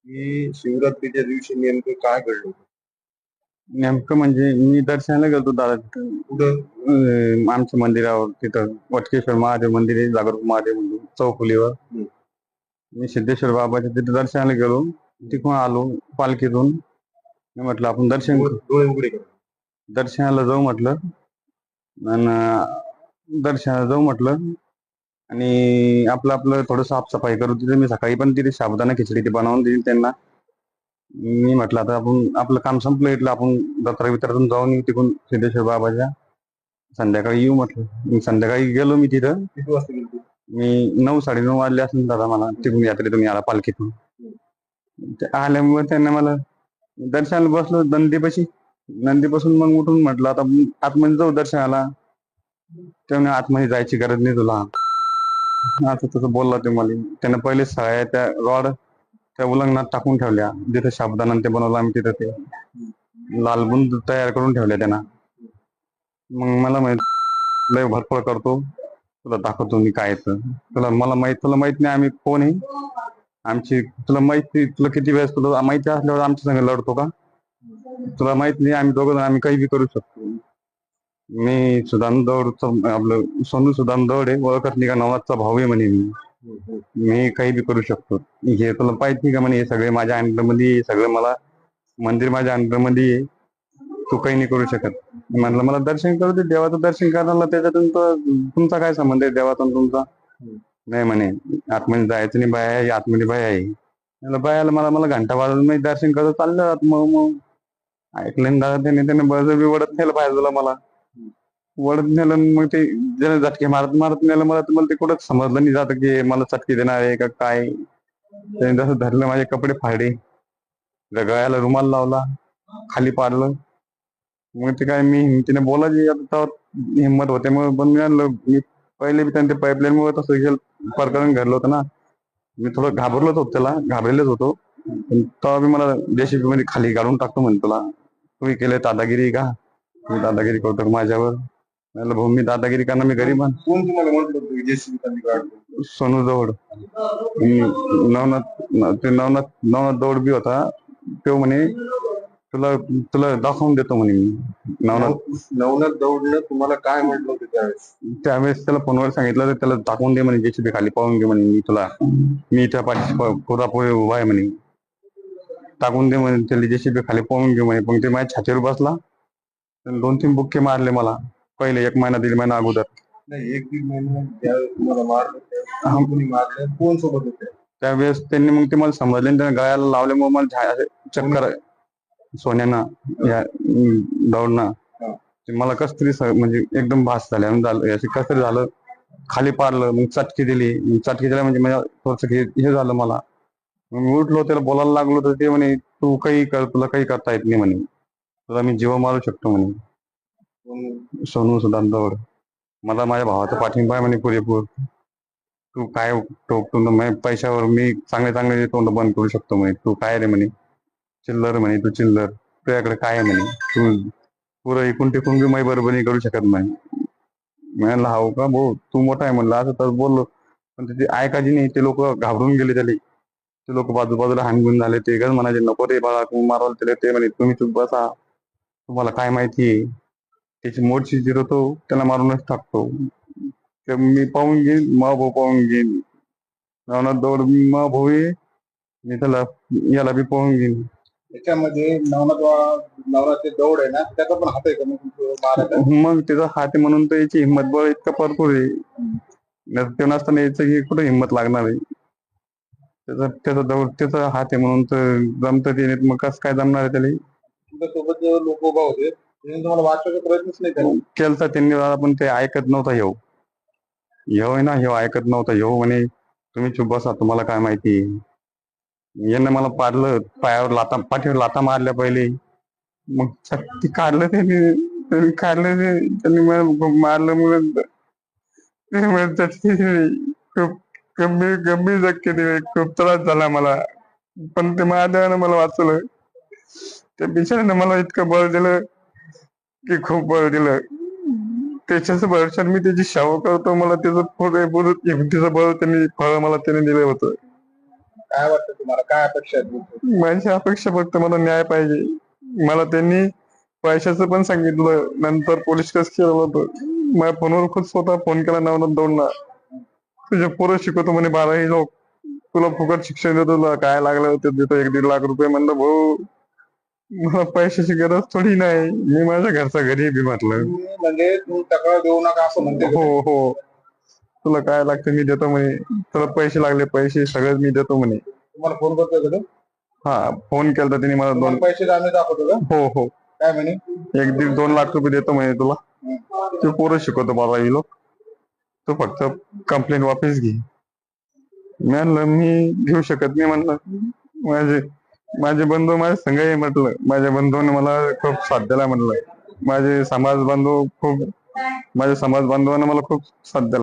की शिवरात्रीच्या दिवशी नेमकं काय घडलं होतं? नेमकं म्हणजे मी दर्शनाला गेलो दादा तिथं. कुठं? आमच्या मंदिरावर तिथं वटकेश्वर महादेव मंदिर आहे, जागरूक महादेव मंदिर चौफुलीवर. हं. मी सिद्धेश्वर बाबाच्या तिथे दर्शनाला गेलो. तिथून आलो पालखीतून. मी म्हटलं आपण डोळे डोळे उघडे करा. दर्शनाला जाऊ म्हटलं. आणि दर्शनाला जाऊ म्हटलं आणि आपलं आपलं थोडं साफसफाई करू. तिथे मी सकाळी पण तिथे साबुदाणा खिचडी ती बनवून दिली त्यांना. मी म्हटलं आता आपण आपलं काम संपलं, इथलं आपण जत्रा बित्रातून जाऊन येऊ तिकडून सिद्धेश्वर बाबाच्या. संध्याकाळी येऊ म्हटलं. मी संध्याकाळी गेलो मी तिथं. किती वाजता गेली? मी 9-9:30 वाजले असून दादा मला तिकडून यात्रेतून यायला पालखीतून. हं. ते आल्यामुळे त्यांना मला दर्शनाला बसलो नंदीपाशी. नंदीपासून मग उठून म्हटलं आता आतमध्ये जाऊ दर्शनाला. त्यामुळे आतमध्ये जायची गरज नाही तुला, असं तसं बोलला ते मला. त्यानं पहिले सळ्या त्या रॉड त्या उलंगणात टाकून ठेवल्या, जिथे साबुदाणा ते बनवलं आम्ही तिथं. ते लालबुंद तयार करून ठेवल्या त्यांना. मग मला माहित लय भरपळ करतो, तुला दाखवतो मी काय येतं. तुला माहित नाही आम्ही कोण आहे. आमची तुला माहिती, तुला किती वेळेस तुला माहिती असल्यावर आमच्या संग लढतो का? तुला माहित नाही आम्ही दोघं आम्ही काही बी करू शकतो. मी सुदान दौडचं आपलं सोनू सुदान दौड आहे, ओळखत नाही का, नवाजचा भाऊ आहे म्हणे मी. हं, हं. मी काही बी करू शकतो. हे तुला माहित नाही का म्हणे, हे सगळे माझ्या अंडरमध्ये, सगळं मला मंदिर माझ्या अंडरमध्ये आहे. तू काही नाही करू शकत. म्हणलं मला दर्शन करू दे, देवाचं दर्शन करायला त्याच्यातून तुमचा काय संबंध आहे देवातून तुमचा? हं. नाही म्हणे आतमध्ये जायचं नाही, बाया आहे आतमध्ये, बाया आहे. म्हणलं बायाला मला मला घंटा वाजून मी दर्शन करत चाललं. मग ऐकलं दादा त्याने बळजबरी वडत नेलं बाजूला मला. वडत नेलं मग ते ज्याने झटके मारत मारत नेलं मला. तर मला ते कुठंच समजलं नाही जातं की मला चटके देणार आहे का काय. त्याने जसं धरलं माझे कपडे फाडले, गळ्याला रुमाल लावला, खाली पाडलं. मग ते काय मी हिमतीने बोलायची आता हिंमत होते मग. पण मी पहिले बी त्यांच्या पाईपलाईन मुळे तसं प्रकरण घडलं होतं ना. मी थोडं घाबरलोच होतो, त्याला घाबरलेच होतो. पण तेव्हा बी मला जेसीबी मध्ये खाली काढून टाकतो म्हणे, तुला तुम्ही केले दादागिरी का? मी दादागिरी करतो का माझ्यावर? म्हणलं भाऊ मी दादागिरी करणार, मी गरीब आहे. कोण तुम्हाला म्हटलं होतं की जेसीबी खाली काढतो? सोनू दौड. नवनाथ दौड बी होता. तो म्हणे तुला तुला दाखवून देतो म्हणे मी. नवनाथ दौडनं तुम्हाला काय म्हटलं होतं त्यावेळेस? त्यावेळेस त्याला फोनवर सांगितलं तर त्याला टाकून दे म्हणे, जेसीबी खाली पाहून घे म्हणे, मी त्या पाठीशी पुरापुरी उभा आहे म्हणे, टाकून दे म्हणे त्याला जेसीबी खाली पाहून घे म्हणे. पण ते माझ्या छातीवर बसला. 2-3 बुक्के मारले मला पहिले, 1 महिना 1.5 महिना अगोदर. नाही, 1-1.5 महिना ज्यावेळेस तुम्हाला मारलं त्यावेळेस कोणी मारलं? कोण सोबत होते? त्यावेळेस त्यांनी मग ते मला समजले आणि त्याने गळ्याला लावल्यामुळे मला चक्कर सोन्यानं या दौडनं ते मला कस तरी म्हणजे एकदम भास झाल्या असे कस तरी झालं. खाली पाडलं, मग चटकी दिली. चटकी दिल्या म्हणजे माझ्या थोडस हे झालं मला. मग मी उठलो, त्याला बोलायला लागलो तर ते म्हणे तू काही कर, तुला काही करता येत नाही म्हणे, तुला मी जीव मारू शकतो म्हणे. सोनू सुदान दौड. मला माझ्या भावाचा पाठिंबा आहे म्हणे पुरेपूर. तू काय टोकतो पैशावर मी चांगले चांगले तोंड बंद करू शकतो म्हणे. तू काय रे म्हणे, चिल्लर म्हणे, तू चिल्लर, तुझ्याकडे काय आहे म्हणे, तू पुरं एकूण टिकून बी माही बरोबरी करू शकत नाही. म्हणलं हाव का भाऊ, तू मोठा आहे म्हणलं, असं तर बोललो. पण ते ऐकायची नाही. ते लोक घाबरून गेले त्याला. ते लोक बाजूबाजूला हानगुन झाले. ते गज म्हणाले नको रे बाळा तू मारवाल त्याला. ते म्हणे तुम्ही चुप बसा, तुम्हाला काय माहिती, त्याची मोडशी जिरवतो त्याला मारूनच टाकतो. तर मी पाहून घेईन, मा भाऊ पाहून घेईन. नवनाथ दौड मा भाऊ आहे, मी त्याला याला बी पाहून घेईन. त्याच्यामध्ये नवनाथ दौड आहे ना, त्याचा पण हात आहे का मग मग त्याचा हात आहे म्हणून तर याची हिंमत बळ इतका भरपूर आहे. ते नसताना याचं ही कुठे हिंमत लागणार आहे. त्याचा हात आहे म्हणून तर जमत ते, मग कसं काय जमणार आहे त्याला? तुमच्यासोबत लोक उभा होते, त्यांनी तुम्हाला वाचवायचा प्रयत्नच नाही केला. केलता त्यांनी, पण ते ऐकत नव्हता. ह्यो आहे ना, ह्यो ऐकत नव्हता. ह्यो म्हणे तुम्ही चुप बसा, तुम्हाला काय माहिती. यानं मला पाडलं, पायावर लाता, पाठीवर लाता मारल्या पहिले. मग ते काढलं त्यांनी काढलं त्यांनी मारलं. मग खूप गंभीर गंभीर धक्के दिले, खूप त्रास झाला मला. पण ते महादेवानं मला वाचवलं. त्या बिचाऱ्यानं मला इतकं बळ दिलं की खूप बळ दिलं. त्याच्याच भरवशावर मी त्याची सेवा करतो. मला त्याचं तिचं बळ त्यांनी फळ मला त्याने दिलं होतं. काय वाटतं तुम्हाला, काय अपेक्षा आहेत तुमच्या? माझी अपेक्षा फक्त मला न्याय पाहिजे. मला त्यांनी पैशाचं पण सांगितलं, नंतर पोलीस केस केलं होतं. माझ्या फोनवर खुद स्वतः फोन केला नवनाथ दौंडला, तुझे पोरं शिकवतो म्हणे 12वी लोक, तुला फुकट शिक्षण देतो, तुला काय लागलं होतं देतो 1-1.5 लाख रुपये. म्हणलं भाऊ मला पैशाची गरज थोडी नाही, मी माझ्या घरचा गरीब आहे म्हटलं. म्हणजे तू तक्रार देऊ नका असं म्हणते का? हो हो, तुला काय लागतं मी देतो म्हणे, तुला पैसे लागले पैसे सगळं मी देतो म्हणे. तुम्हाला फोन करतोय का तो? हा, फोन केला त्यांनी मला तुम्हाला पैसे आम्ही दाखवतो का? हो हो, काय म्हणे? 1-1.5-2 लाख रुपये देतो म्हणे तुला, तू पोरं शिकवतो 12वी लोक, तू फक्त कंप्लेंट वापस घे. मी म्हणलं मी घेऊ शकत नाही. म्हणलं माझे बंधू माझ्या संग आहे म्हटलं, माझ्या बंधूने मला खूप साथ दिला म्हटलं, माझे समाज बांधवांना मला खूप साथ दिला.